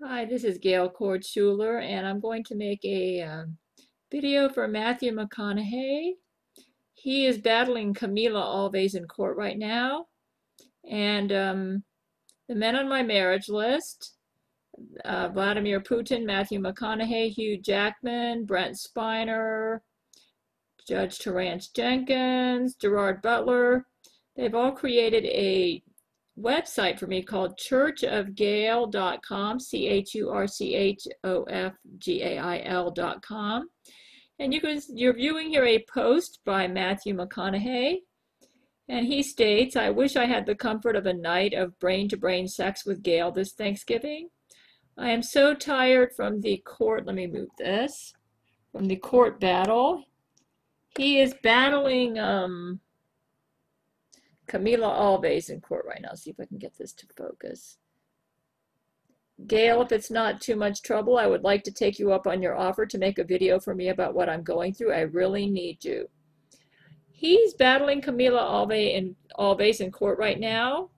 Hi, this is Gail Cord-Schuler, and I'm going to make a video for Matthew McConaughey. He is battling Camila Alves in court right now, and the men on my marriage list, Vladimir Putin, Matthew McConaughey, Hugh Jackman, Brent Spiner, Judge Terrence Jenkins, Gerard Butler, they've all created a website for me called churchofgail.com, churchofgail.com. And you're viewing here a post by Matthew McConaughey. And he states, I wish I had the comfort of a night of brain-to-brain sex with Gail this Thanksgiving. I am so tired from the court, let me move this, from the court battle. He is battling Camila Alves in court right now. See if I can get this to focus. Gail, if it's not too much trouble, I would like to take you up on your offer to make a video for me about what I'm going through. I really need you. He's battling Camila Alves in court right now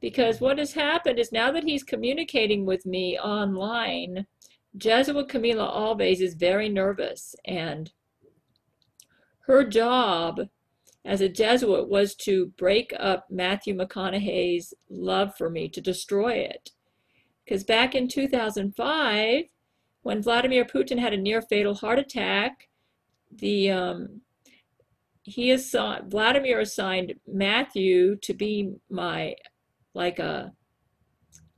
because what has happened is now that he's communicating with me online, Jesuit Camila Alves is very nervous, and her job as a Jesuit was to break up Matthew McConaughey's love for me, to destroy it. Because back in 2005, when Vladimir Putin had a near-fatal heart attack, Vladimir assigned Matthew to be like a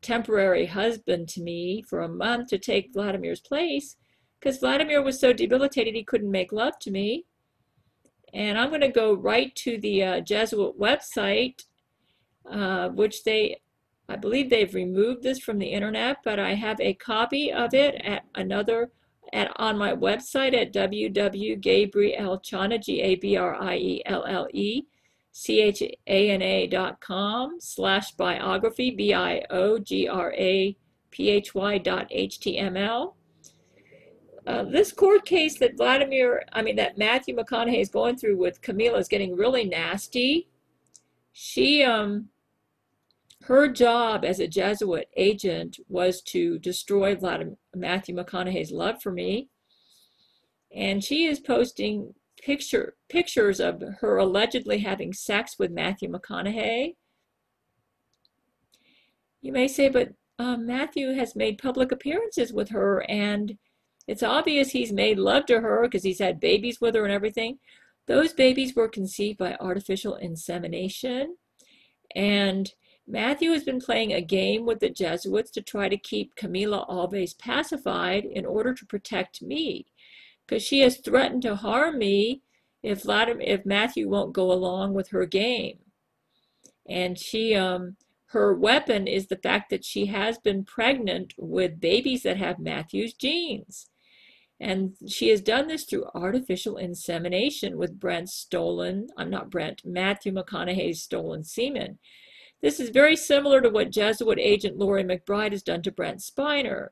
temporary husband to me for a month to take Vladimir's place, because Vladimir was so debilitated he couldn't make love to me. And I'm going to go right to the Jesuit website, which I believe they've removed this from the internet, but I have a copy of it on my website at www.gabrielchana, GabrielChana.com/biography, biography.html. This court case that Matthew McConaughey is going through with Camila is getting really nasty. Her job as a Jesuit agent was to destroy Matthew McConaughey's love for me. And she is posting pictures of her allegedly having sex with Matthew McConaughey. You may say, but Matthew has made public appearances with her, and it's obvious he's made love to her because he's had babies with her and everything. Those babies were conceived by artificial insemination. And Matthew has been playing a game with the Jesuits to try to keep Camila Alves pacified in order to protect me, because she has threatened to harm me if Matthew won't go along with her game. And her weapon is the fact that she has been pregnant with babies that have Matthew's genes. And she has done this through artificial insemination with Matthew McConaughey's stolen semen. This is very similar to what Jesuit agent Lori McBride has done to Brent Spiner.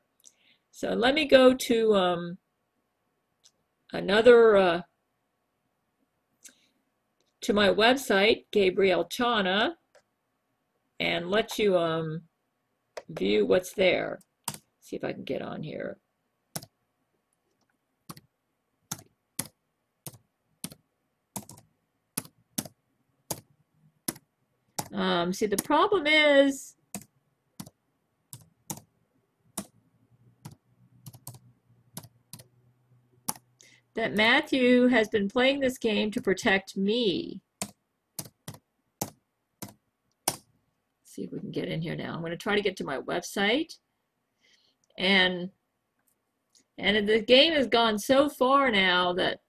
So let me go to to my website, Gabriel Chana, and let you view what's there. See if I can get on here. See, the problem is that Matthew has been playing this game to protect me. See if we can get in here now. I'm going to try to get to my website. And the game has gone so far now that,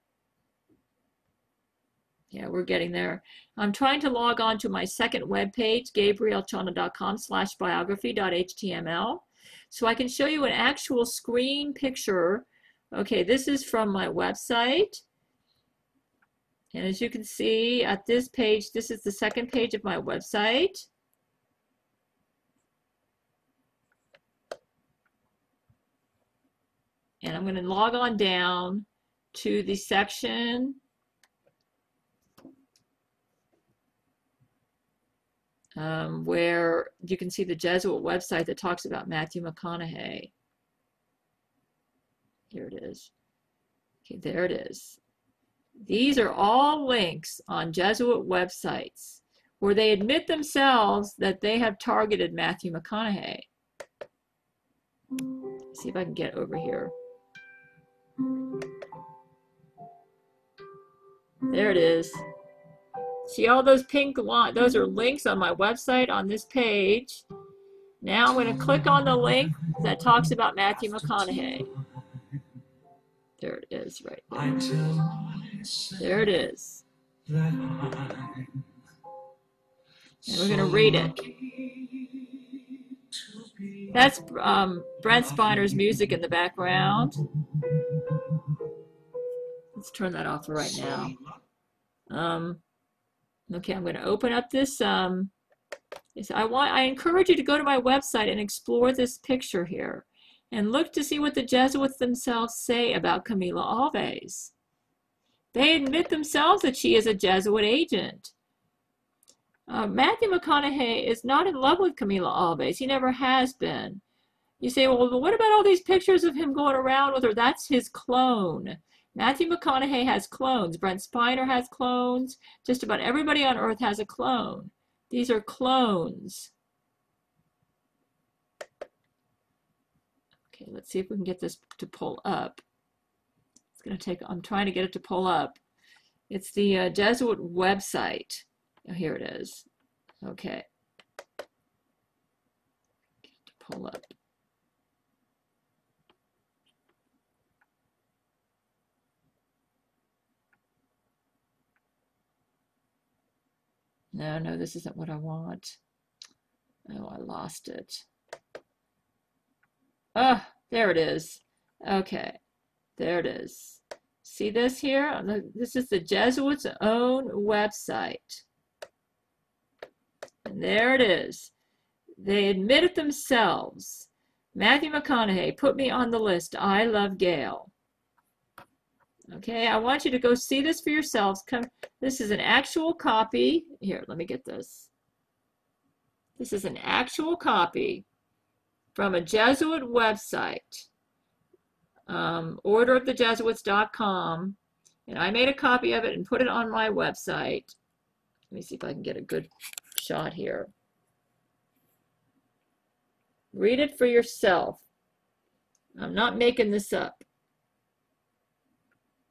yeah, we're getting there. I'm trying to log on to my second web page, gabrielchana.com/biography.html, so I can show you an actual screen picture. Okay, this is from my website. And as you can see at this page, this is the second page of my website. And I'm going to log on down to the section where you can see the Jesuit website that talks about Matthew McConaughey. Here it is. Okay, there it is. These are all links on Jesuit websites where they admit themselves that they have targeted Matthew McConaughey. Let's see if I can get over here. There it is. See all those pink lines? Those are links on my website on this page. Now I'm going to click on the link that talks about Matthew McConaughey. There it is right there. There it is. And we're going to read it. That's Brent Spiner's music in the background. Let's turn that off for right now. Okay, I'm going to open up this. I encourage you to go to my website and explore this picture here and look to see what the Jesuits themselves say about Camila Alves. They admit themselves that she is a Jesuit agent. Matthew McConaughey is not in love with Camila Alves. He never has been. You say, well, what about all these pictures of him going around with her? That's his clone. Matthew McConaughey has clones. Brent Spiner has clones. Just about everybody on earth has a clone. These are clones. Okay, let's see if we can get this to pull up. It's going to take, I'm trying to get it to pull up. It's the Jesuit website. Oh, here it is. Okay. Get it to pull up. No, this isn't what I want. Oh, I lost it. Oh, there it is. Okay, there it is. See this here? This is the Jesuits' own website. And there it is. They admit it themselves. Matthew McConaughey put me on the list. I love Gail. Okay, I want you to go see this for yourselves. This is an actual copy. Here, let me get this. This is an actual copy from a Jesuit website, orderofthejesuits.com, and I made a copy of it and put it on my website. Let me see if I can get a good shot here. Read it for yourself. I'm not making this up.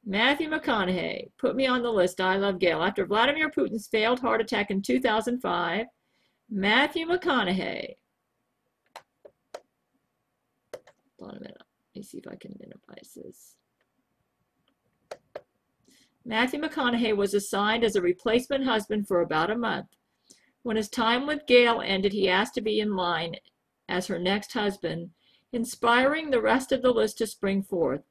Matthew McConaughey put me on the list. I love Gail. After Vladimir Putin's failed heart attack in 2005, Matthew McConaughey. Hold on a minute. Let me see if I can minimize this. Matthew McConaughey was assigned as a replacement husband for about a month. When his time with Gail ended, he asked to be in line as her next husband, inspiring the rest of the list to spring forth.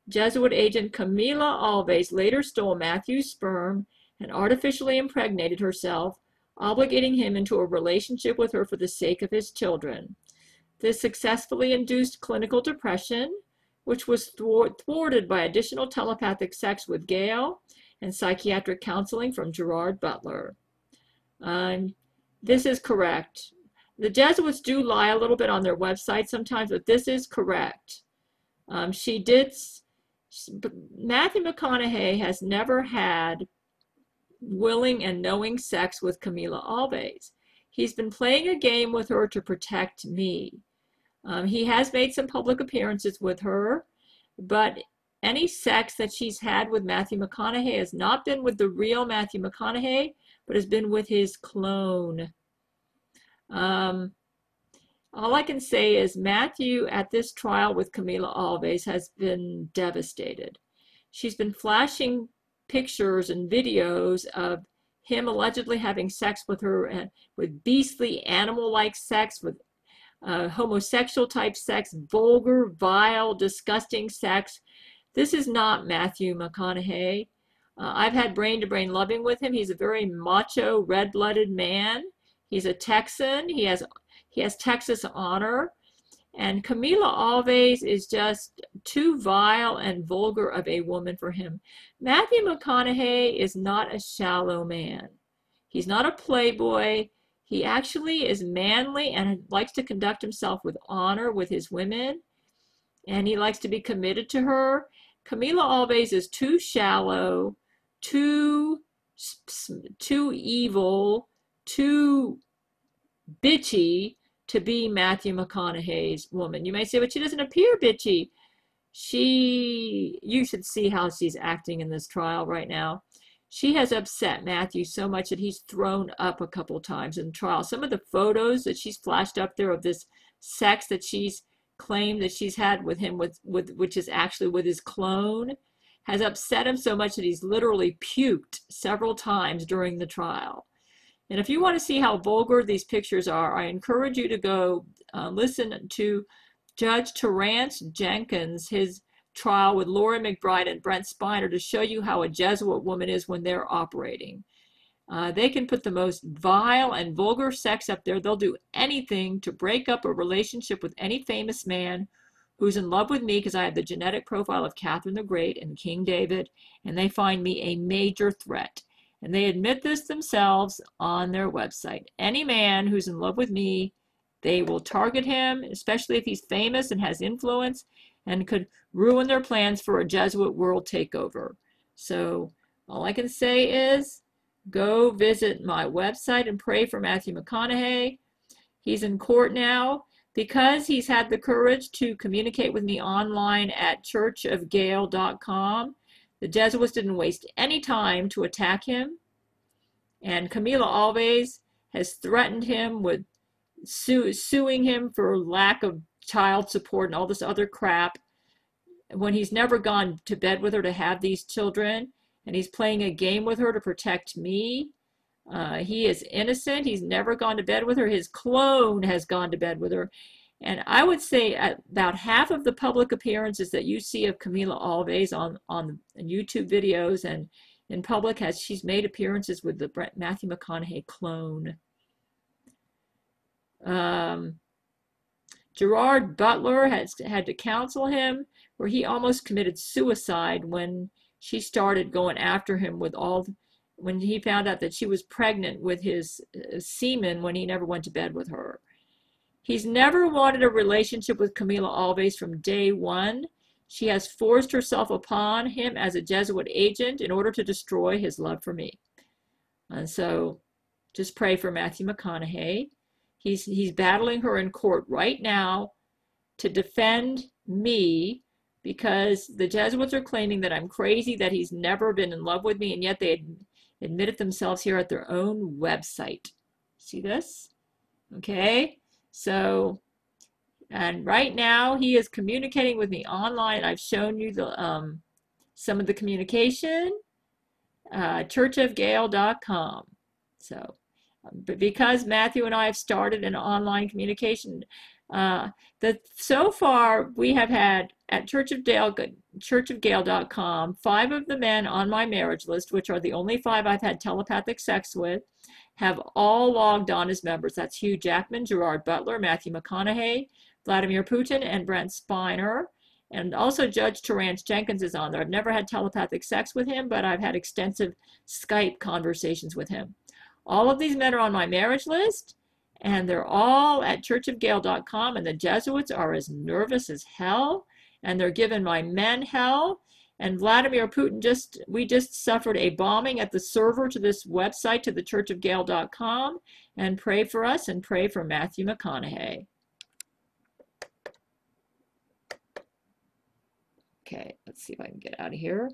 Jesuit agent Camila Alves later stole Matthew's sperm and artificially impregnated herself, obligating him into a relationship with her for the sake of his children. This successfully induced clinical depression, which was thwarted by additional telepathic sex with Gail and psychiatric counseling from Gerard Butler. This is correct. The Jesuits do lie a little bit on their website sometimes, but this is correct. Matthew McConaughey has never had willing and knowing sex with Camila Alves. He's been playing a game with her to protect me. He has made some public appearances with her, but any sex that she's had with Matthew McConaughey has not been with the real Matthew McConaughey, but has been with his clone. All I can say is Matthew at this trial with Camila Alves has been devastated. She's been flashing pictures and videos of him allegedly having sex with her, and with beastly animal-like sex, with homosexual type sex, vulgar, vile, disgusting sex. This is not Matthew McConaughey. I've had brain-to-brain loving with him. He's a very macho, red-blooded man. He's a Texan. He has Texas honor. And Camila Alves is just too vile and vulgar of a woman for him. Matthew McConaughey is not a shallow man. He's not a playboy. He actually is manly and likes to conduct himself with honor with his women. and he likes to be committed to her. Camila Alves is too shallow, too evil, too bitchy to be Matthew McConaughey's woman. You may say, but she doesn't appear bitchy. You should see how she's acting in this trial right now. She has upset Matthew so much that he's thrown up a couple times in the trial. Some of the photos that she's flashed up there of this sex that she's claimed that she's had with him, which is actually with his clone, has upset him so much that he's literally puked several times during the trial. And if you want to see how vulgar these pictures are, I encourage you to go listen to Judge Terrence Jenkins, his trial with Laurie McBride and Brent Spiner, to show you how a Jesuit woman is when they're operating. They can put the most vile and vulgar sex up there. They'll do anything to break up a relationship with any famous man who's in love with me because I have the genetic profile of Catherine the Great and King David, and they find me a major threat. And they admit this themselves on their website. Any man who's in love with me, they will target him, especially if he's famous and has influence, and could ruin their plans for a Jesuit world takeover. So all I can say is go visit my website and pray for Matthew McConaughey. He's in court now because he's had the courage to communicate with me online at churchofgail.com. The Jesuits didn't waste any time to attack him. And Camila Alves has threatened him with suing him for lack of child support and all this other crap when he's never gone to bed with her to have these children, and he's playing a game with her to protect me. He is innocent. He's never gone to bed with her. His clone has gone to bed with her. And I would say about half of the public appearances that you see of Camila Alves on YouTube videos and in public, she's made appearances with the Matthew McConaughey clone. Gerard Butler has had to counsel him, where he almost committed suicide when she started going after him when he found out that she was pregnant with his semen when he never went to bed with her. He's never wanted a relationship with Camila Alves from day one. She has forced herself upon him as a Jesuit agent in order to destroy his love for me. And so just pray for Matthew McConaughey. He's battling her in court right now to defend me because the Jesuits are claiming that I'm crazy, that he's never been in love with me, and yet they admit it themselves here at their own website. See this? Okay. So, and right now he is communicating with me online. I've shown you some of the communication, churchofgail.com. So, but because Matthew and I have started an online communication, so far we have had at churchofgail.com 5 of the men on my marriage list, which are the only 5 I've had telepathic sex with, have all logged on as members. That's Hugh Jackman, Gerard Butler, Matthew McConaughey, Vladimir Putin, and Brent Spiner. And also Judge Terrence Jenkins is on there. I've never had telepathic sex with him, but I've had extensive Skype conversations with him. All of these men are on my marriage list, and they're all at churchofgail.com, and the Jesuits are as nervous as hell, and they're giving my men hell. And Vladimir Putin we just suffered a bombing at the server to this website, to the churchofgail.com, and pray for us and pray for Matthew McConaughey. Okay, let's see if I can get out of here.